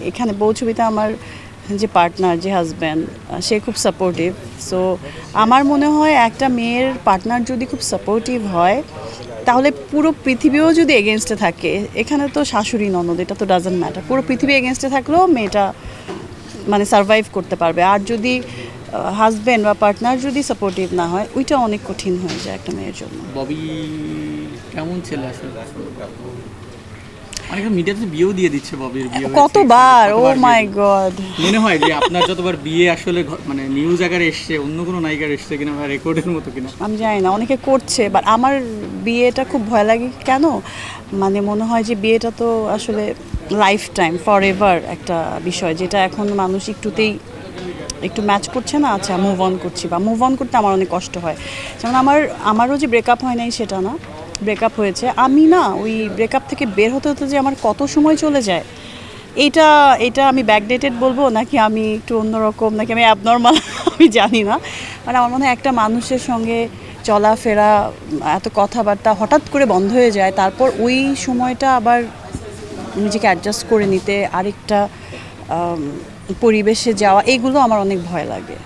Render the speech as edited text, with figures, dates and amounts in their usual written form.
এখানে বউ ছবিতে আমার যে পার্টনার, যে হাজব্যান্ড, সে খুব সাপোর্টিভ। সো আমার মনে হয় একটা মেয়ের পার্টনার যদি খুব সাপোর্টিভ হয় তাহলে পুরো পৃথিবীও যদি এগেনস্টে থাকে, এখানে তো শাশুড়ি ননদ এটা তো ডাজন্ট ম্যাটার, পুরো পৃথিবী এগেনস্টে থাকলেও মেয়েটা মানে সারভাইভ করতে পারবে। আর যদি হাজব্যান্ড বা পার্টনার যদি সাপোর্টিভ না হয়, ওইটা অনেক কঠিন হয়ে যায় একটা মেয়ের জন্য। ববি কেমন ছেলে আসলে? অনেকে মিডিয়াতে বিয়েও দিয়ে দিচ্ছে, ববির বিয়ে হয়েছে, কতবার, ও কতবার বিয়ে মাই দিয়ে- গড। মনে হয় যে আপনার যতবার বিয়ে আসলে মানে নিউজ আকারে এসছে, অন্য কোনো নায়িকার এসছে কিনা বা রেকর্ডের মতো কিনা? আমি জানি না, অনেকে করছে, বাট আমার বিয়েটা খুব ভয় লাগে। কেন? মানে মনে হয় যে বিয়েটা তো আসলে লাইফ টাইম, ফর এভার একটা বিষয়, যেটা এখন মানুষ একটু ম্যাচ করছে না, আচ্ছা মুভ অন করছি, বা মুভ অন করতে আমার অনেক কষ্ট হয়। যেমন আমারও যে ব্রেকআপ হয় নাই সেটা না, ব্রেকআপ হয়েছে, আমি না ওই ব্রেকআপ থেকে বের হতে হতে যে আমার কত সময় চলে যায়, এইটা এটা আমি ব্যাকডেটেড বলবো নাকি আমি একটু অন্যরকম, নাকি আমি অ্যাবনর্মাল আমি জানি না। মানে আমার মনে হয় একটা মানুষের সঙ্গে চলাফেরা, এত কথাবার্তা হঠাৎ করে বন্ধ হয়ে যায়, তারপর ওই সময়টা আবার নিজেকে অ্যাডজাস্ট করে নিতে আরেকটা পরিবেশে যাওয়া, এইগুলো আমার অনেক ভয় লাগে।